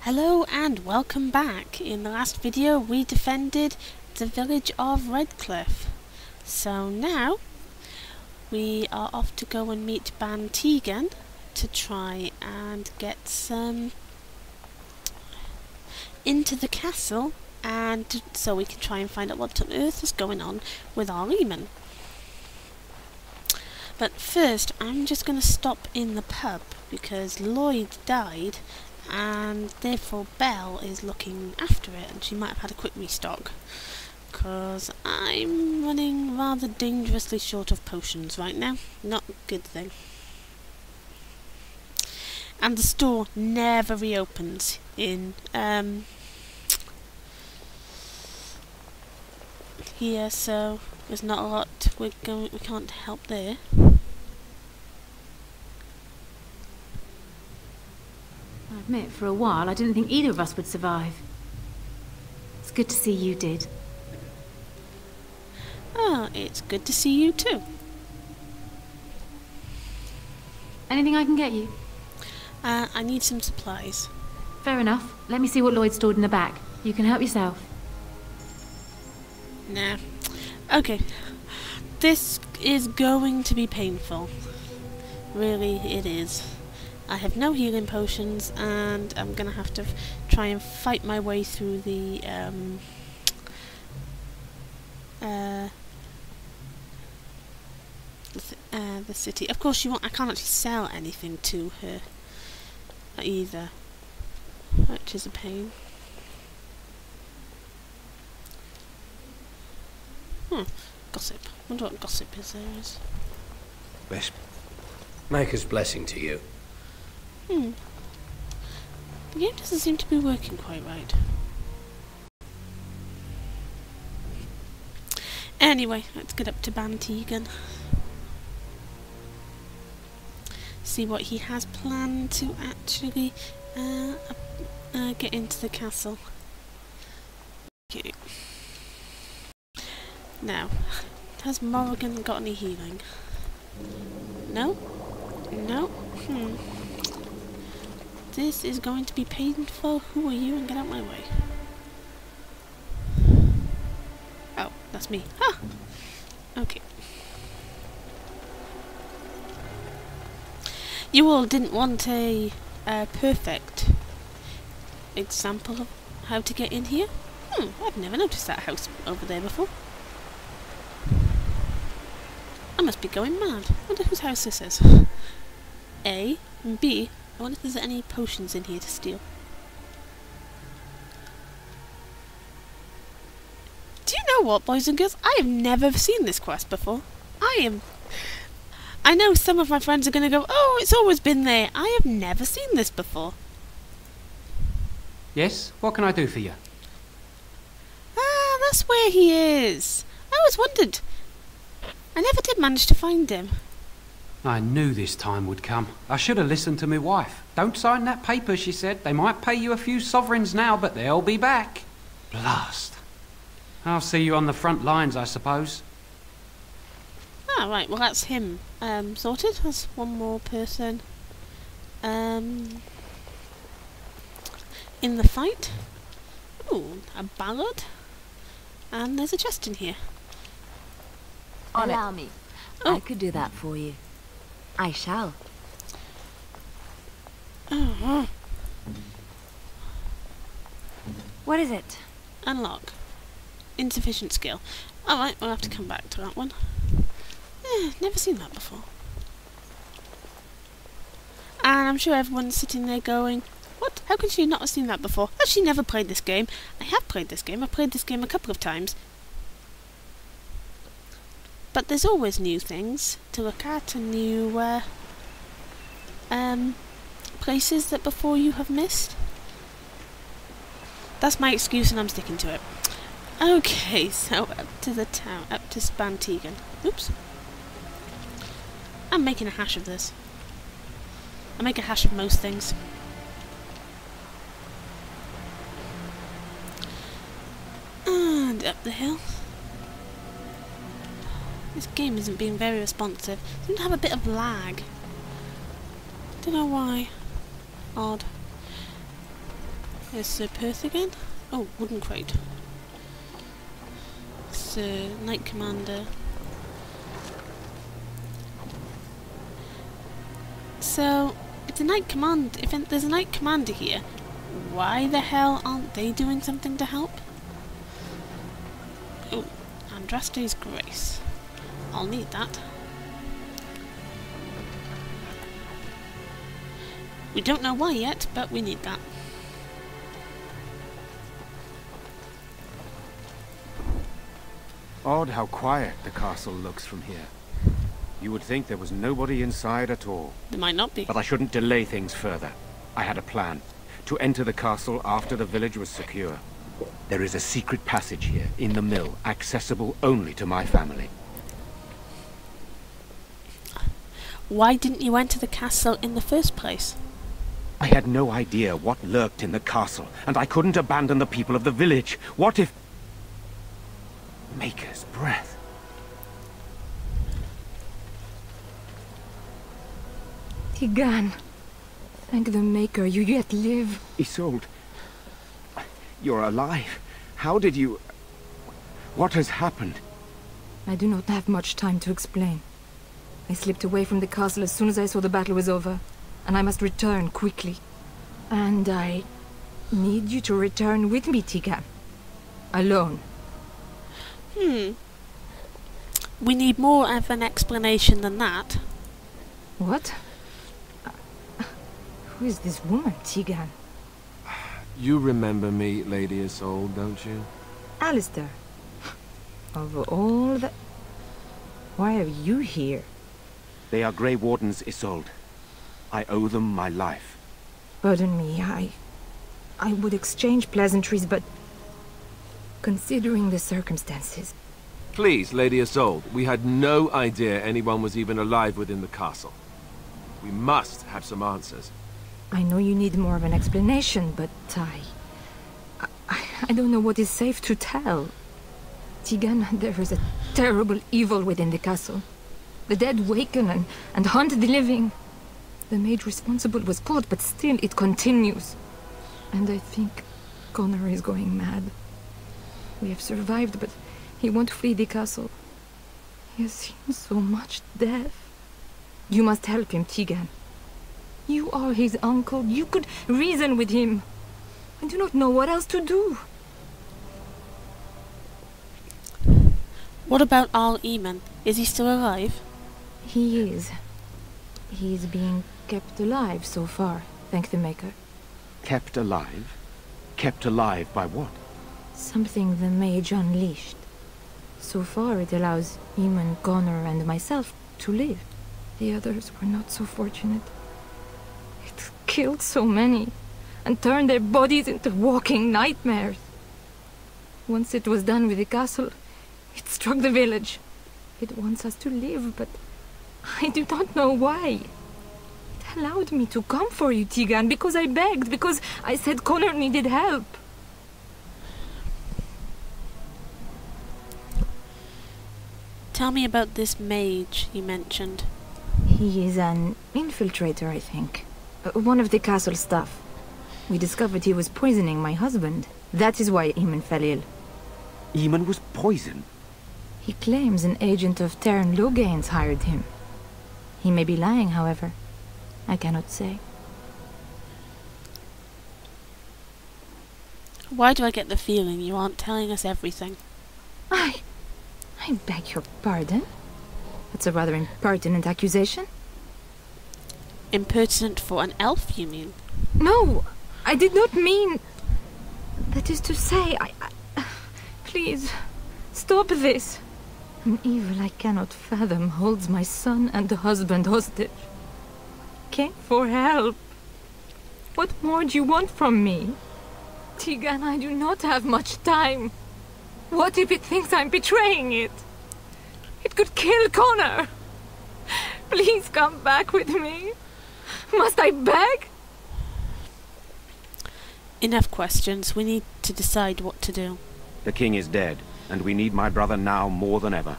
Hello and welcome back. In the last video we defended the village of Redcliff. So now we are off to go and meet Ban Tegan to try and get some into the castle, and so we can try and find out what on earth is going on with our Leman. But first I'm just going to stop in the pub because Lloyd died and therefore Belle is looking after it, and she might have had a quick restock because I'm running rather dangerously short of potions right now. Not a good thing. And the store never reopens in here, so there's not a lot we can't help there. I admit, for a while, I didn't think either of us would survive. It's good to see you did. Oh, it's good to see you too. Anything I can get you? I need some supplies. Fair enough. Let me see what Lloyd stored in the back. You can help yourself. Nah. Okay. This is going to be painful. Really, it is. I have no healing potions, and I'm gonna have to try and fight my way through the city. Of course, I can't actually sell anything to her either, which is a pain. Gossip. Wonder what gossip is there is. Best Maker's blessing to you. The game doesn't seem to be working quite right. Anyway, let's get up to Ban Tegan. See what he has planned to actually get into the castle. Okay. Now, has Morrigan got any healing? No? No? This is going to be painful. Who are you? And get out my way. Oh, that's me. Ah! Okay. You all didn't want a perfect example of how to get in here? I've never noticed that house over there before. I must be going mad. I wonder whose house this is. A and B. I wonder if there's any potions in here to steal. Do you know what, boys and girls? I have never seen this quest before. I know some of my friends are going to go, oh, it's always been there. I have never seen this before. Yes? What can I do for you? Ah, that's where he is. I always wondered. I never did manage to find him. I knew this time would come. I should have listened to my wife. Don't sign that paper, she said. They might pay you a few sovereigns now, but they'll be back. Blast. I'll see you on the front lines, I suppose. Ah, right. Well, that's him sorted. There's one more person in the fight. Ooh, a ballad. And there's a chest in here. Allow me. Oh. I could do that for you. I shall. What is it? Unlock. Insufficient skill. Alright, we'll have to come back to that one. Never seen that before. And I'm sure everyone's sitting there going, what? How can she not have seen that before? Has she never played this game? I have played this game. I've played this game a couple of times. But there's always new things to look at and new places that before you have missed. That's my excuse and I'm sticking to it. Okay, so up to the town, up to Ban Tegan. Oops. I'm making a hash of this. I make a hash of most things. And up the hill. This game isn't being very responsive. It seems to have a bit of lag. Don't know why. Odd. There's Sir Perth again. Oh, wooden crate. Sir Knight Commander. So, if there's a Knight Commander here, why the hell aren't they doing something to help? Oh, Andraste's Grace. I'll need that. We don't know why yet, but we need that. Odd how quiet the castle looks from here. You would think there was nobody inside at all. There might not be. But I shouldn't delay things further. I had a plan. To enter the castle after the village was secure. There is a secret passage here, in the mill, accessible only to my family. Why didn't you enter the castle in the first place? I had no idea what lurked in the castle, and I couldn't abandon the people of the village. What if... Maker's breath. Tigan, thank the Maker you yet live. Isolde, you're alive. How did you... What has happened? I do not have much time to explain. I slipped away from the castle as soon as I saw the battle was over, and I must return quickly. And I need you to return with me, Tigan. Alone. We need more of an explanation than that. What? Who is this woman, Tigan? You remember me, Lady Isolde, don't you? Alistair. Of all the... Why are you here? They are Grey Wardens, Isolde. I owe them my life. Pardon me, I would exchange pleasantries, but... Considering the circumstances... Please, Lady Isolde, we had no idea anyone was even alive within the castle. We must have some answers. I know you need more of an explanation, but I don't know what is safe to tell. Tigan, there is a terrible evil within the castle. The dead waken and haunt the living. The maid responsible was caught, but still it continues. And I think Connor is going mad. We have survived, but he won't flee the castle. He has seen so much death. You must help him, Tigan. You are his uncle. You could reason with him. I do not know what else to do. What about Al Eamon? Is he still alive? He is. He is being kept alive so far, thank the Maker. Kept alive? Kept alive by what? Something the mage unleashed. So far it allows Eamon, Connor and myself to live. The others were not so fortunate. It killed so many, and turned their bodies into walking nightmares. Once it was done with the castle, it struck the village. It wants us to live, but I do not know why. It allowed me to come for you, Tigan, because I begged, because I said Connor needed help. Tell me about this mage you mentioned. He is an infiltrator, I think. One of the castle staff. We discovered he was poisoning my husband. That is why Eamon fell ill. Eamon was poisoned? He claims an agent of Terran Logain's hired him. He may be lying, however. I cannot say. Why do I get the feeling you aren't telling us everything? I beg your pardon? That's a rather impertinent accusation. Impertinent for an elf, you mean? No, I did not mean... That is to say, Please, stop this. An evil I cannot fathom holds my son and husband hostage. Came for help. What more do you want from me? Tigan, I do not have much time. What if it thinks I'm betraying it? It could kill Connor. Please come back with me. Must I beg? Enough questions. We need to decide what to do. The king is dead, and we need my brother now more than ever.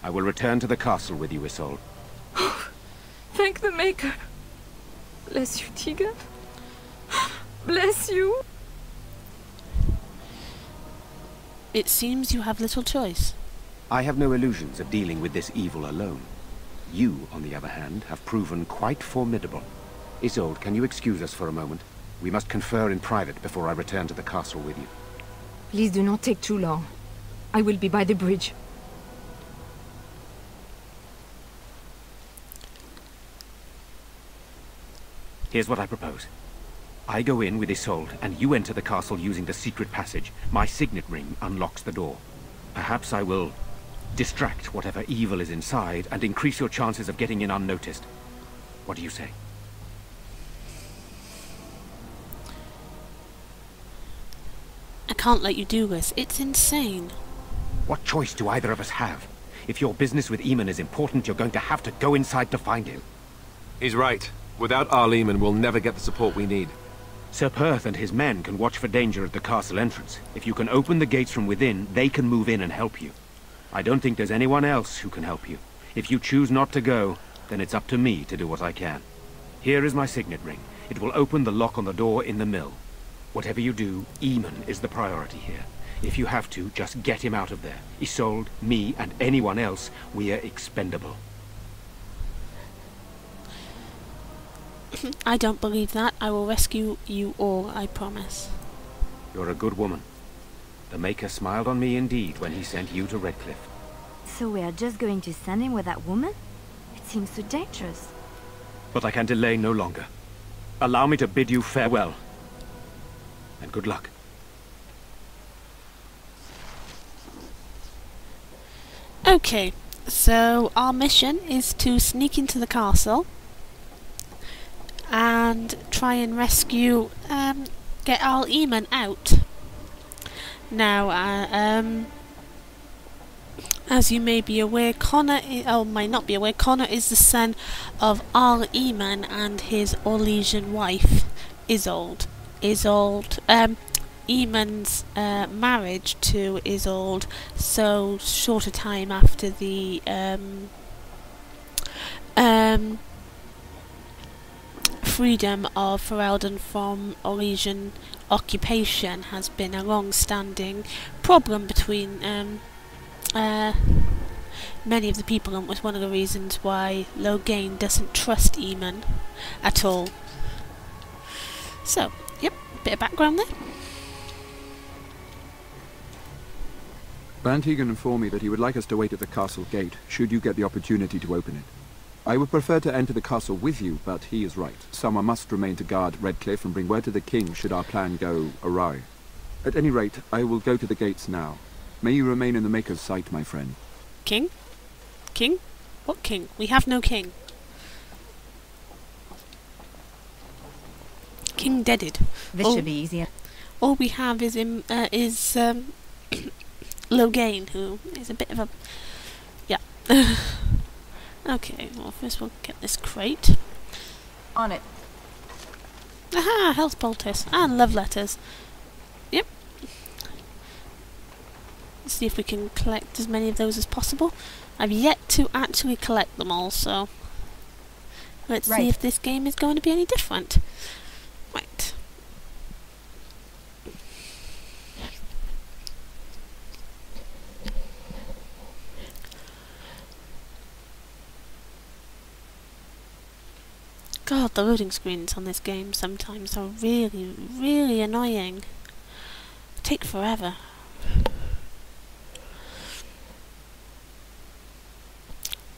I will return to the castle with you, Isolde. Thank the Maker. Bless you, Tigan. Bless you. It seems you have little choice. I have no illusions of dealing with this evil alone. You, on the other hand, have proven quite formidable. Isolde, can you excuse us for a moment? We must confer in private before I return to the castle with you. Please do not take too long. I will be by the bridge. Here's what I propose. I go in with Isolde, and you enter the castle using the secret passage. My signet ring unlocks the door. Perhaps I will distract whatever evil is inside and increase your chances of getting in unnoticed. What do you say? I can't let you do this. It's insane. What choice do either of us have? If your business with Eamon is important, you're going to have to go inside to find him. He's right. Without our Eamon, we'll never get the support we need. Sir Perth and his men can watch for danger at the castle entrance. If you can open the gates from within, they can move in and help you. I don't think there's anyone else who can help you. If you choose not to go, then it's up to me to do what I can. Here is my signet ring. It will open the lock on the door in the mill. Whatever you do, Eamon is the priority here. If you have to, just get him out of there. Isolde, me, and anyone else, we are expendable. I don't believe that. I will rescue you all, I promise. You're a good woman. The Maker smiled on me indeed when he sent you to Redcliff. So we are just going to send him with that woman? It seems so dangerous. But I can delay no longer. Allow me to bid you farewell. And good luck. Okay, so our mission is to sneak into the castle and try and rescue, get our Eamon out. Now, as you may be aware, Connor, or might not be aware, Connor is the son of Arl Eamon and his Orlesian wife, Isolde. Eamon's marriage to Isolde so short a time after the freedom of Ferelden from Orlesian occupation has been a long-standing problem between many of the people, and was one of the reasons why Loghain doesn't trust Eamon at all. So, yep, bit of background there. Van Tegan informed me that he would like us to wait at the castle gate, should you get the opportunity to open it. I would prefer to enter the castle with you, but he is right. Someone must remain to guard Redcliff and bring word to the king should our plan go awry. At any rate, I will go to the gates now. May you remain in the Maker's sight, my friend. King? King? What king? We have no king. King deaded. This should be easier. All we have is Loghain, who is a bit of a... yeah. Okay, well first we'll get this crate. On it. Aha! Health poultice. And love letters. Yep. Let's see if we can collect as many of those as possible. I've yet to actually collect them all, so... let's see if this game is going to be any different. Right. God, the loading screens on this game sometimes are really, really annoying. Take forever.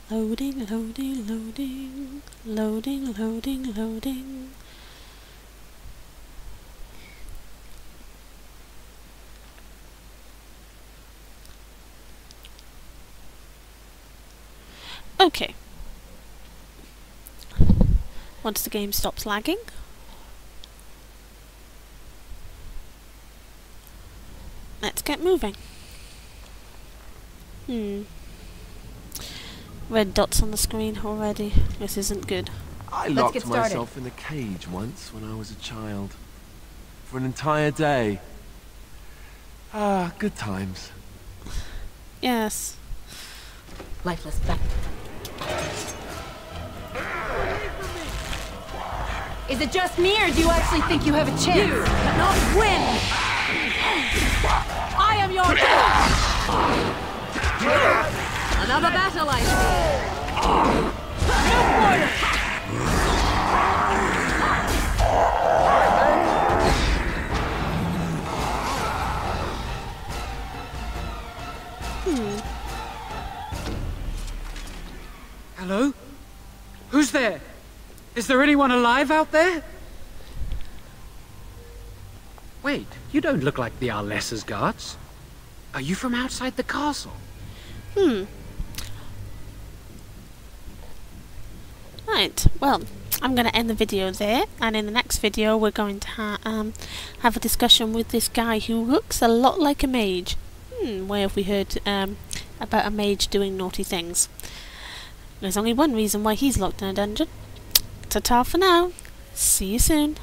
Loading, loading, loading, loading, loading, loading. Okay. Once the game stops lagging, let's get moving. Red dots on the screen already. This isn't good. I locked myself in a cage once when I was a child. For an entire day. Ah, good times. Yes. Lifeless back. Is it just me, or do you actually think you have a chance? You cannot win! I am your god! Another battle, I see. Hello? Who's there? Is there anyone alive out there? Wait, you don't look like the Arlessa's guards. Are you from outside the castle? Right, well, I'm going to end the video there, and in the next video we're going to have a discussion with this guy who looks a lot like a mage. Where have we heard about a mage doing naughty things? There's only one reason why he's locked in a dungeon. Ta-ta for now. See you soon.